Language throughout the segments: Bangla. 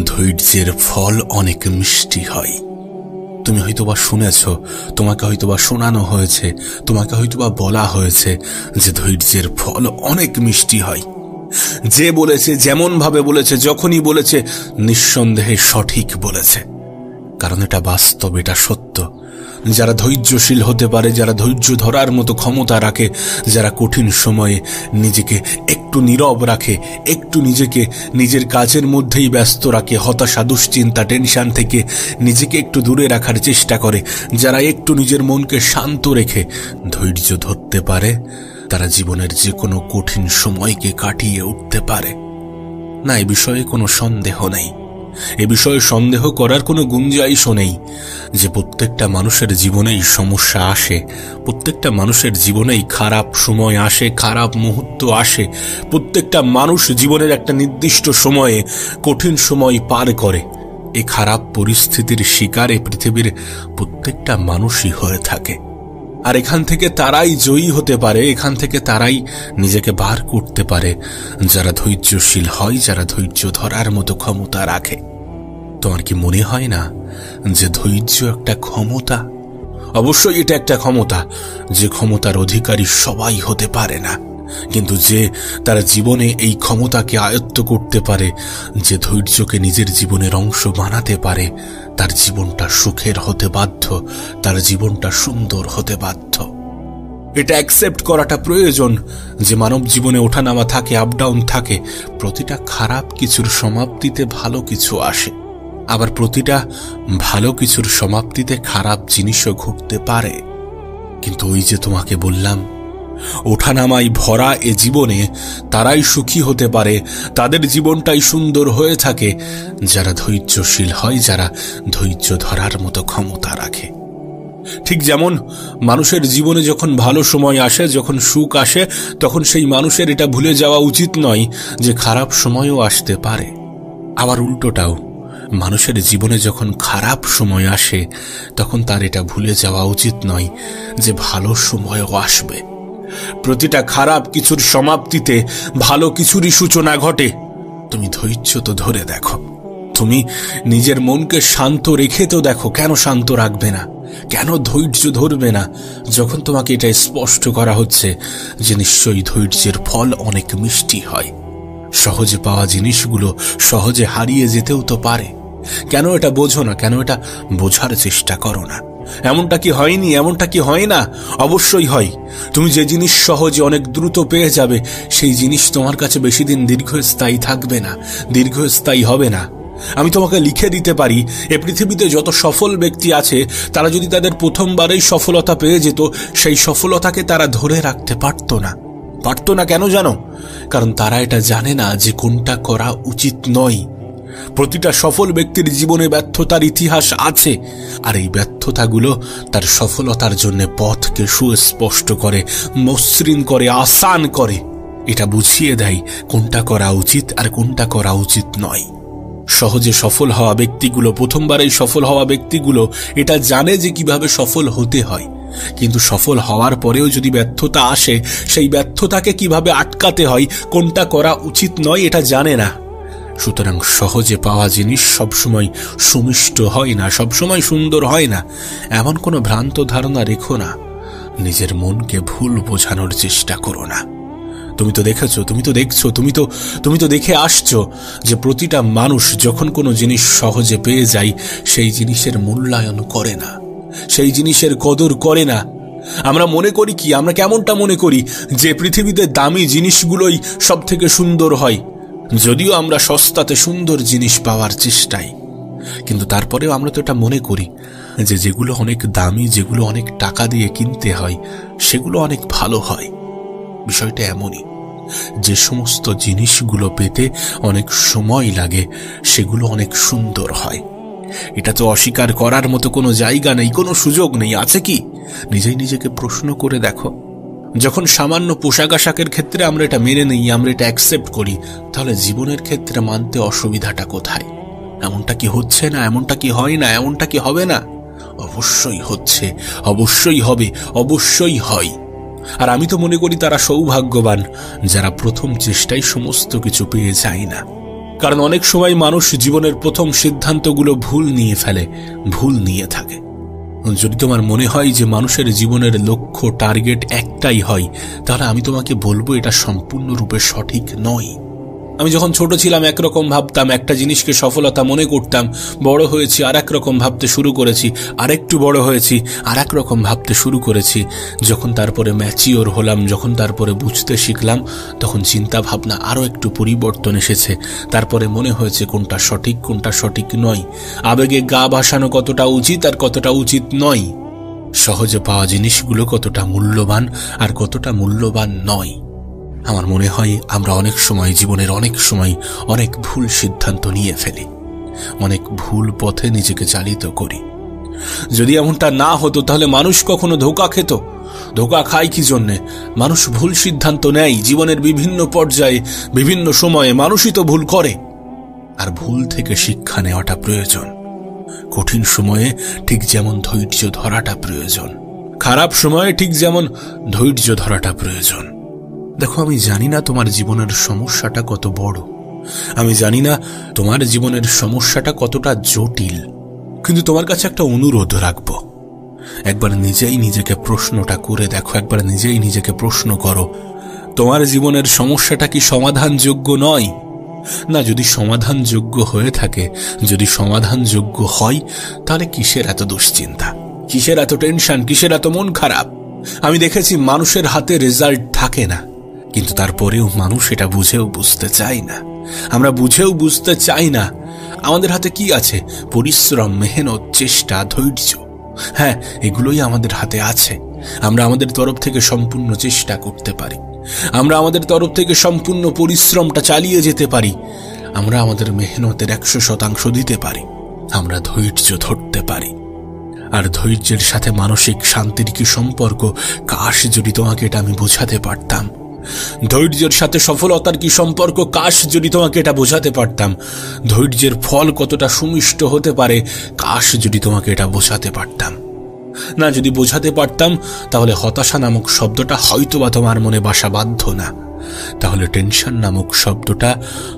ধৈর্যের ফল অনেক মিষ্টি হয়। তুমি হয়তোবা শুনেছ, তোমাকে হয়তোবা শোনানো হয়েছে, তোমাকে হয়তোবা বলা হয়েছে যে ধৈর্যের ফল অনেক মিষ্টি হয়। যে বলেছে, যেমন ভাবে বলেছে, যখনই বলেছে, নিঃসন্দেহে সঠিক বলেছে। কারণ এটা বাস্তব, এটা সত্য। যারা ধৈর্যশীল হতে পারে, যারা ধৈর্য ধরার মতো ক্ষমতা রাখে, যারা কঠিন সময়ে নিজেকে একটু নীরব রাখে, একটু নিজেকে নিজের কাজের মধ্যেই ব্যস্ত রাখে, হতাশা, দুশ্চিন্তা, টেনশন থেকে নিজেকে একটু দূরে রাখার চেষ্টা করে, যারা একটু নিজের মনকে শান্ত রেখে ধৈর্য ধরতে পারে, তারা জীবনের যে কোনো কঠিন সময়কে কাটিয়ে উঠতে পারে। না, এ বিষয়ে কোনো সন্দেহ নেই। এ বিষয়ে সন্দেহ করার কোনো গুঞ্জাইশও নেই যে প্রত্যেকটা মানুষের জীবনেই সমস্যা আসে, প্রত্যেকটা মানুষের জীবনেই খারাপ সময় আসে, খারাপ মুহূর্ত আসে। প্রত্যেকটা মানুষ জীবনের একটা নির্দিষ্ট সময়ে কঠিন সময় পার করে। এই খারাপ পরিস্থিতির শিকারে পৃথিবীর প্রত্যেকটা মানুষই হয়ে থাকে। আর এখান থেকে তারাই জয়ী হতে পারে, এখান থেকে তারাই নিজেকে বার করতে পারে যারা ধৈর্যশীল হয়, যারা ধৈর্য ধরার মতো ক্ষমতা রাখে। তোমার কি মনে হয় না যে ধৈর্য একটা ক্ষমতা? অবশ্যই এটা একটা ক্ষমতা, যে ক্ষমতার অধিকারী সবাই হতে পারে না। কিন্তু যে তার জীবনে এই ক্ষমতাকে আয়ত্ত করতে পারে, যে ধৈর্যকে নিজের জীবনের অংশ বানাতে পারে, তার জীবনটা সুখের হতে বাধ্য, তার জীবনটা সুন্দর হতে বাধ্য। এটা অ্যাকসেপ্ট করাটা প্রয়োজন যে মানব জীবনে ওঠানামা থাকে, আপ ডাউন থাকে। প্রতিটা খারাপ কিছুর সমাপ্তিতে ভালো কিছু আসে, আবার প্রতিটা ভালো কিছুর সমাপ্তিতে খারাপ জিনিসও ঘটতে পারে। কিন্তু ওই যে তোমাকে বললাম, ওঠানামাই ভরা এ জীবনে তারাই সুখী হতে পারে, তাদের জীবনটাই সুন্দর হয়ে থাকে যারা ধৈর্যশীল হয়, যারা ধৈর্য ধরার মতো ক্ষমতা রাখে। ঠিক যেমন মানুষের জীবনে যখন ভালো সময় আসে, যখন সুখ আসে, তখন সেই মানুষের এটা ভুলে যাওয়া উচিত নয় যে খারাপ সময়ও আসতে পারে। আবার উল্টোটাও, মানুষের জীবনে যখন খারাপ সময় আসে, তখন তার এটা ভুলে যাওয়া উচিত নয় যে ভালো সময়ও আসবে। প্রতিটা খারাপ কিছুর সমাপ্তিতে ভালো কিছুরই সূচনা ঘটে। তুমি ধৈর্য তো ধরে দেখো, তুমি নিজের মনকে শান্ত রেখে তো দেখো। কেন শান্ত রাখবে না? কেন ধৈর্য ধরবে না? যখন তোমাকে এটা স্পষ্ট করা হচ্ছে যে নিশ্চয়ই ধৈর্যের ফল অনেক মিষ্টি হয়। সহজে পাওয়া জিনিসগুলো সহজে হারিয়ে যেতেও তো পারে। কেন এটা বোঝো না? কেন এটা বোঝার চেষ্টা করো না? এমনটা কি হয়নি? এমনটা কি হয় না? অবশ্যই হয়। তুমি যে জিনিস সহজে অনেক দ্রুত পেয়ে যাবে, সেই জিনিস তোমার কাছে বেশি দিন দীর্ঘস্থায়ী থাকবে না, দীর্ঘস্থায়ী হবে না। আমি তোমাকে লিখে দিতে পারি, এ পৃথিবীতে যত সফল ব্যক্তি আছে, তারা যদি তাদের প্রথমবারেই সফলতা পেয়ে যেত, সেই সফলতাকে তারা ধরে রাখতে পারত না। পারত না কেন জানো? কারণ তারা এটা জানে না যে কোনটা করা উচিত নয়। প্রতিটা সফল ব্যক্তির জীবনে ব্যর্থতার ইতিহাস আছে, আর এই ব্যর্থতাগুলো তার সফলতার জন্য পথকে সুস্পষ্ট করে, মসৃণ করে, আসান করে। এটা বুঝিয়ে দেয় কোনটা করা উচিত আর কোনটা করা উচিত নয়। সহজে সফল হওয়া ব্যক্তিগুলো, প্রথমবারেই সফল হওয়া ব্যক্তিগুলো এটা জানে যে কিভাবে সফল হতে হয়। কিন্তু সফল হওয়ার পরেও যদি ব্যর্থতা আসে, সেই ব্যর্থতাকে কিভাবে আটকাতে হয়, কোনটা করা উচিত নয়, এটা জানে না। সুতরাং সহজে পাওয়া জিনিস সবসময় সুমিষ্ট হয় না, সবসময় সুন্দর হয় না, এমন কোনো ভ্রান্ত ধারণা রেখো না। নিজের মনকে ভুল বোঝানোর চেষ্টা করো না। তুমি তো দেখেছো, তুমি তো দেখছো, তুমি তো দেখে আসছো যে প্রতিটা মানুষ যখন কোনো জিনিস সহজে পেয়ে যায়, সেই জিনিসের মূল্যায়ন করে না, সেই জিনিসের কদর করে না। আমরা মনে করি কি, আমরা কেমনটা মনে করি যে পৃথিবীতে দামি জিনিসগুলোই সব থেকে সুন্দর হয়, যদিও আমরা সস্তাতে সুন্দর জিনিস পাওয়ার চেষ্টাই। কিন্তু তারপরেও আমরা তো এটা মনে করি যে যেগুলো অনেক দামি, যেগুলো অনেক টাকা দিয়ে কিনতে হয়, সেগুলো অনেক ভালো হয়। বিষয়টা এমনই, যে সমস্ত জিনিসগুলো পেতে অনেক সময় লাগে, সেগুলো অনেক সুন্দর হয়। এটা তো অস্বীকার করার মতো কোনো জায়গা নেই, কোনো সুযোগ নেই। আছে কি? নিজেই নিজেকে প্রশ্ন করে দেখো। যখন সামান্য পোশাক আশাকের ক্ষেত্রে আমরা এটা মেনে নিই, আমরা এটা অ্যাকসেপ্ট করি, তাহলে জীবনের ক্ষেত্রে মানতে অসুবিধাটা কোথায়? এমনটা কি হচ্ছে না? এমনটা কি হয় না? এমনটা কি হবে না? অবশ্যই হচ্ছে, অবশ্যই হবে, অবশ্যই হয়। আর আমি তো মনে করি তারা সৌভাগ্যবান যারা প্রথম চেষ্টায় সমস্ত কিছু পেয়ে যায় না। কারণ অনেক সময় মানুষ জীবনের প্রথম সিদ্ধান্তগুলো ভুল নিয়ে ফেলে, ভুল নিয়ে থাকে। যদি তোমার মনে হয় যে মানুষের জীবনের লক্ষ্য টার্গেট একটাই হয়, তাহলে আমি তোমাকে বলবো এটা সম্পূর্ণরূপে সঠিক নয়। আমি যখন ছোট ছিলাম একরকম ভাবতাম, একটা জিনিসকে সফলতা মনে করতাম। বড় হয়েছি আর এক রকম ভাবতে শুরু করেছি, আরেকটু বড় হয়েছি আর এক রকম ভাবতে শুরু করেছি। যখন তারপরে ম্যাচিওর হলাম, যখন তারপরে বুঝতে শিখলাম, তখন চিন্তা ভাবনা আরও একটু পরিবর্তন এসেছে। তারপরে মনে হয়েছে কোনটা সঠিক কোনটা সঠিক নয়, আবেগে গা ভাসানো কতটা উচিত আর কতটা উচিত নয়, সহজে পাওয়া জিনিসগুলো কতটা মূল্যবান আর কতটা মূল্যবান নয়। আমার মনে হয় আমরা অনেক সময় জীবনের অনেক ভুল সিদ্ধান্ত নিয়ে ফেলি, অনেক ভুল পথে নিজেকে চালিত করি। যদি এমনটা না হতো তাহলে মানুষ কখনো ধোঁকা খেত? ধোঁকা খায় কি জন্যে? মানুষ ভুল সিদ্ধান্ত নেয় জীবনের বিভিন্ন পর্যায়ে, বিভিন্ন সময়ে মানুষই তো ভুল করে। আর ভুল থেকে শিক্ষা নেওয়াটা প্রয়োজন। কঠিন সময়ে ঠিক যেমন ধৈর্য ধরাটা প্রয়োজন, খারাপ সময়ে ঠিক যেমন ধৈর্য ধরাটা প্রয়োজন। দেখো, আমি জানি না তোমার জীবনের সমস্যাটা কত বড়, আমি জানি না তোমার জীবনের সমস্যাটা কতটা জটিল, কিন্তু তোমার কাছে একটা অনুরোধ রাখবো। একবার নিজেই নিজেকে প্রশ্নটা করে দেখো, একবার নিজেই নিজেকে প্রশ্ন করো, তোমার জীবনের সমস্যাটা কি সমাধানযোগ্য নয়? না, যদি সমাধানযোগ্য হয়ে থাকে, যদি সমাধানযোগ্য হয়, তাহলে কিসের এত দুশ্চিন্তা, কিসের এত টেনশন, কিসের এত মন খারাপ? আমি দেখেছি মানুষের হাতে রেজাল্ট থাকে না, কিন্তু তারপরেও মানুষ এটা বুঝেও বুঝতে চায় না। আমরা বুঝেও বুঝতে চাই না আমাদের হাতে কি আছে। পরিশ্রম, মেহনত, চেষ্টা, ধৈর্য, হ্যাঁ, এগুলোই আমাদের হাতে আছে। আমরা আমাদের তরফ থেকে সম্পূর্ণ চেষ্টা করতে পারি, আমরা আমাদের তরফ থেকে সম্পূর্ণ পরিশ্রমটা চালিয়ে যেতে পারি, আমরা আমাদের মেহনতের 100% দিতে পারি, আমরা ধৈর্য ধরতে পারি। আর ধৈর্যের সাথে মানসিক শান্তির কি সম্পর্ক? কাশ যদি তোমাকে এটা আমি বোঝাতে পারতাম। ধৈর্যের সাথে সফলতার কি সম্পর্ক? কাশ যদি তোমাকে এটা বোঝাতে পারতাম। ধৈর্যের ফল কতটা সুমিষ্ট হতে পারে, কাশ যদি তোমাকে এটা বোঝাতে পারতাম। না, যদি বোঝাতে পারতাম তাহলে হতাশা নামক শব্দটা হয়তোবা তোমার মনে বাসা বাধ্য না, তাহলে টেনশন নামক শব্দটা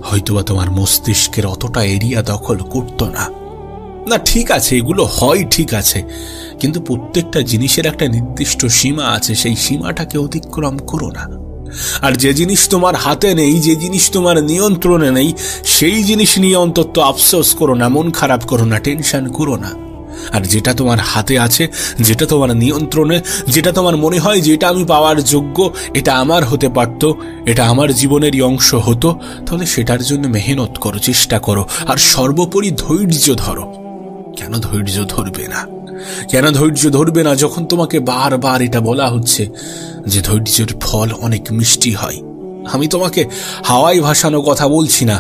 হয়তোবা তোমার মস্তিষ্কের অতটা এরিয়া দখল করতো না। না, ঠিক আছে, এগুলো হয়, ঠিক আছে, কিন্তু প্রত্যেকটা জিনিসের একটা নির্দিষ্ট সীমা আছে, সেই সীমাটাকে অতিক্রম করো না। আর যে জিনিস তোমার হাতে নেই, যে জিনিস তোমার নিয়ন্ত্রণে নেই, সেই জিনিস নিয়ে অন্তত আফসোস করো না, মন খারাপ করো না, টেনশন করো না। আর যেটা তোমার হাতে আছে, যেটা তোমার নিয়ন্ত্রণে, যেটা তোমার মনে হয় যে এটা আমি পাওয়ার যোগ্য, এটা আমার হতে পারত, এটা আমার জীবনেরই অংশ হতো, তাহলে সেটার জন্য মেহনত করো, চেষ্টা করো, আর সর্বোপরি ধৈর্য ধরো। কেন ধৈর্য ধরবে না? কেন ধৈর্য ধরবে না যখন তোমাকে বারবার এটা বলা হচ্ছে যে ধৈর্যের ফল অনেক মিষ্টি হয়? আমি তোমাকে হাওয়ায় ভাসানো কথা বলছি না,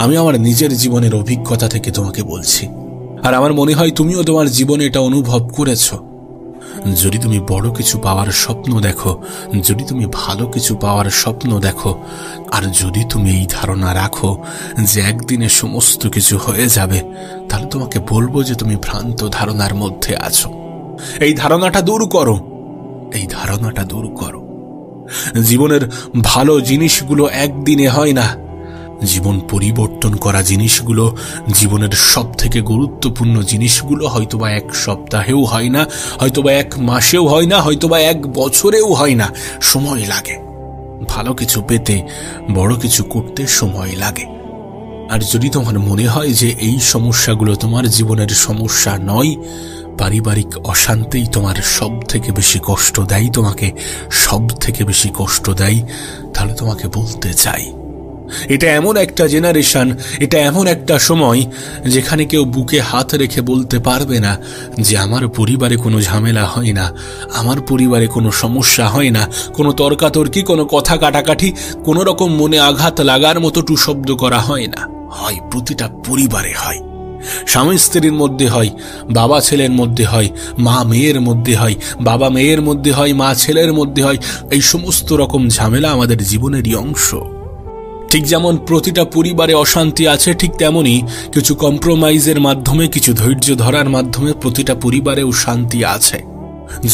আমি আমার নিজের জীবনের অভিজ্ঞতা থেকে তোমাকে বলছি। আর আমার মনে হয় তুমিও তোমার জীবনে এটা অনুভব করেছো। যদি তুমি বড় কিছু পাওয়ার স্বপ্ন দেখো, যদি তুমি ভালো কিছু পাওয়ার স্বপ্ন দেখো, আর যদি তুমি এই ধারণা রাখো যে একদিনে সমস্ত কিছু হয়ে যাবে, তাহলে তোমাকে বলবো যে তুমি ভ্রান্ত ধারণার মধ্যে আছো। এই ধারণাটা দূর করো, এই ধারণাটা দূর করো। জীবনের ভালো জিনিসগুলো একদিনে হয় না। জীবন পরিবর্তন করা জিনিসগুলো, জীবনের সব থেকে গুরুত্বপূর্ণ জিনিসগুলো হয়তোবা 1 সপ্তাহেও হয় না, হয়তোবা 1 মাসেও হয় না, হয়তোবা 1 বছরেও হয় না। সময় লাগে ভালো কিছু পেতে, বড় কিছু করতে সময় লাগে। আর যদি তোমার মনে হয় যে এই সমস্যাগুলো তোমার জীবনের সমস্যা নয়, পারিবারিক অশান্তিই তোমার সব থেকে বেশি কষ্ট দেয়, তোমাকে সব থেকে বেশি কষ্ট দেয়, তাহলে তোমাকে বলতে চাই, এটা এমন একটা জেনারেশন, এটা এমন একটা সময় যেখানে কেউ বুকে হাত রেখে বলতে পারবে না যে আমার পরিবারে কোনো ঝামেলা হয় না, আমার পরিবারে কোনো সমস্যা হয় না, কোনো তর্কাতর্কি, কোনো কথা কাটাকাটি, কোনো রকম মনে আঘাত লাগার মতো টু শব্দ করা হয় না। হয়, প্রতিটা পরিবারে হয়। স্বামী স্ত্রীর মধ্যে হয়, বাবা ছেলের মধ্যে হয়, মা মেয়ের মধ্যে হয়, বাবা মেয়ের মধ্যে হয়, মা ছেলের মধ্যে হয়। এই সমস্ত রকম ঝামেলা আমাদের জীবনেরই অংশ। ঠিক যেমন প্রতিটা পরিবারে অশান্তি আছে, ঠিক তেমনি কিছু কম্প্রোমাইজের মাধ্যমে, কিছু ধৈর্য ধরার মাধ্যমে প্রতিটা পরিবারেও শান্তি আছে।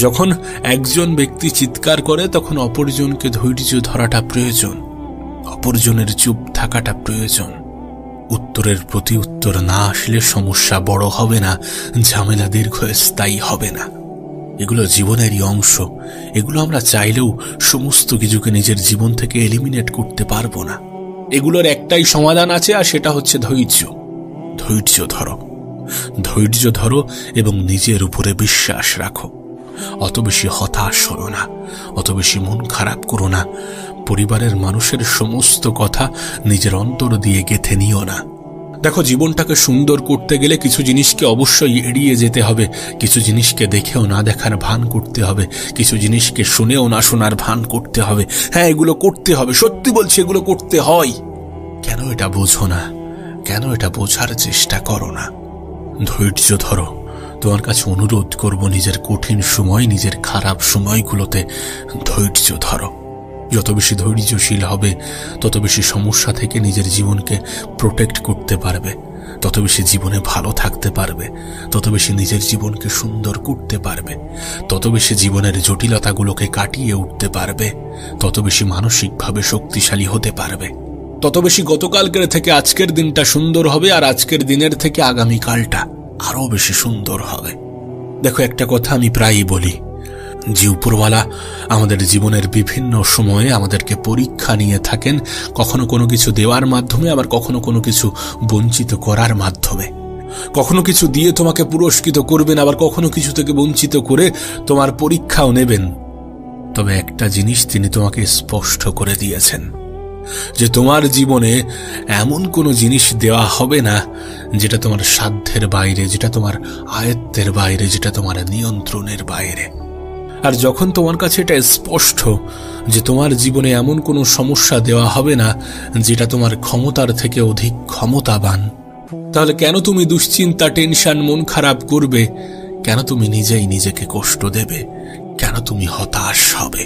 যখন একজন ব্যক্তি চিৎকার করে তখন অপরজনকে ধৈর্য ধরাটা প্রয়োজন, অপরজনের চুপ থাকাটা প্রয়োজন। উত্তরের প্রতি উত্তর না আসলে সমস্যা বড় হবে না, ঝামেলা দীর্ঘস্থায়ী হবে না। এগুলো জীবনেরই অংশ। এগুলো আমরা চাইলেও সমস্ত কিছুকে নিজের জীবন থেকে এলিমিনেট করতে পারবো না। এগুলোর একটাই সমাধান আছে, আর সেটা হচ্ছে ধৈর্য। ধৈর্য ধরো, ধৈর্য ধরো এবং নিজের উপরে বিশ্বাস রাখো। অত বেশি হতাশ হলো না, অত বেশি মন খারাপ করো না। পরিবারের মানুষের সমস্ত কথা নিজের অন্তর দিয়ে গেঁথে নিও না। দেখো, জীবনটাকে সুন্দর করতে গেলে কিছু জিনিসকে অবশ্যই এড়িয়ে যেতে হবে, কিছু জিনিসকে দেখেও না দেখার ভান করতে হবে, কিছু জিনিসকে শুনেও না শোনার ভান করতে হবে। হ্যাঁ, এগুলো করতে হবে, সত্যি বলছি, এগুলো করতে হয়। কেন এটা বোঝো না? কেন এটা বোঝার চেষ্টা করো না? ধৈর্য ধরো। তোমার কাছে অনুরোধ করব, নিজের কঠিন সময়, নিজের খারাপ সময়গুলোতে ধৈর্য ধরো। যত বেশি ধৈর্যশীল হবে, তত বেশি সমস্যা থেকে নিজের জীবনকে প্রোটেক্ট করতে পারবে, তত বেশি জীবনে ভালো থাকতে পারবে, তত বেশি নিজের জীবনকে সুন্দর করতে পারবে, তত বেশি জীবনের জটিলতাগুলোকে কাটিয়ে উঠতে পারবে, তত বেশি মানসিকভাবে শক্তিশালী হতে পারবে, তত বেশি গতকালকের থেকে আজকের দিনটা সুন্দর হবে, আর আজকের দিনের থেকে আগামীকালটা আরো বেশি সুন্দর হবে। দেখো, একটা কথা আমি প্রায়ই বলি, যে উপরওয়ালা আমাদের জীবনের বিভিন্ন সময়ে আমাদেরকে পরীক্ষা নিয়ে থাকেন, কখনো কোনো কিছু দেওয়ার মাধ্যমে, আবার কখনো কোনো কিছু বঞ্চিত করার মাধ্যমে। কখনো কিছু দিয়ে তোমাকে পুরস্কৃত করবেন, আবার কখনো কিছু থেকে বঞ্চিত করে তোমার পরীক্ষাও নেবেন। তবে একটা জিনিস তিনি তোমাকে স্পষ্ট করে দিয়েছেন, যে তোমার জীবনে এমন কোনো জিনিস দেওয়া হবে না যেটা তোমার সাধ্যের বাইরে, যেটা তোমার আয়ত্তের বাইরে, যেটা তোমার নিয়ন্ত্রণের বাইরে। আর যখন তোমার কাছে এটা স্পষ্ট যে তোমার জীবনে এমন কোনো সমস্যা দেওয়া হবে না যেটা তোমার ক্ষমতার থেকে অধিক ক্ষমতাবান, তাহলে কেন তুমি দুশ্চিন্তা, টেনশন, মন খারাপ করবে? কেন তুমি নিজেই নিজেকে কষ্ট দেবে? কেন তুমি হতাশ হবে?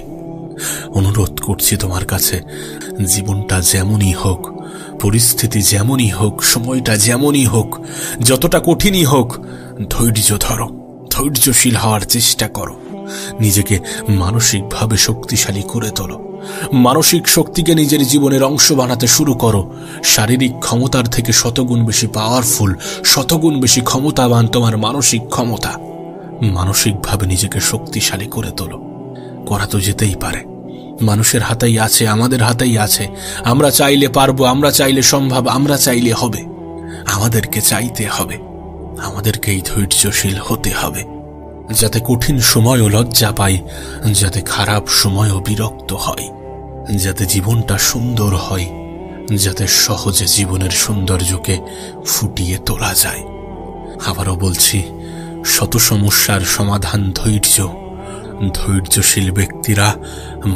অনুরোধ করছি তোমার কাছে, জীবনটা যেমনই হোক, পরিস্থিতি যেমনই হোক, সময়টা যেমনই হোক, যতটা কঠিনই হোক, ধৈর্য ধরো, ধৈর্যশীল হওয়ার চেষ্টা করো। নিজেকে মানসিকভাবে শক্তিশালী করে তোলো, মানসিক শক্তিকে নিজের জীবনের অংশ বানাতে শুরু করো। শারীরিক ক্ষমতার থেকে শতগুণ বেশি পাওয়ারফুল, শতগুণ বেশি ক্ষমতাবান তোমার মানসিক ক্ষমতা। মানসিকভাবে নিজেকে শক্তিশালী করে তোলো। করা তো যেতেই পারে, মানুষের হাতেই আছে, আমাদের হাতেই আছে। আমরা চাইলে পারবো, আমরা চাইলে সম্ভব, আমরা চাইলে হবে। আমাদেরকে চাইতে হবে, আমাদেরকেই ধৈর্যশীল হতে হবে, যাতে কঠিন সময়ও লজ্জা পাই, যাতে খারাপ সময়ও বিরক্ত হয়, যাতে জীবনটা সুন্দর হয়, যাতে সহজে জীবনের সৌন্দর্যকে ফুটিয়ে তোলা যায়। আবারও বলছি, শত সমস্যার সমাধান ধৈর্য। ধৈর্যশীল ব্যক্তিরা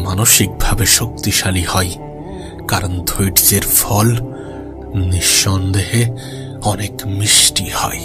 মানসিকভাবে শক্তিশালী হয়, কারণ ধৈর্যের ফল নিঃসন্দেহে অনেক মিষ্টি হয়।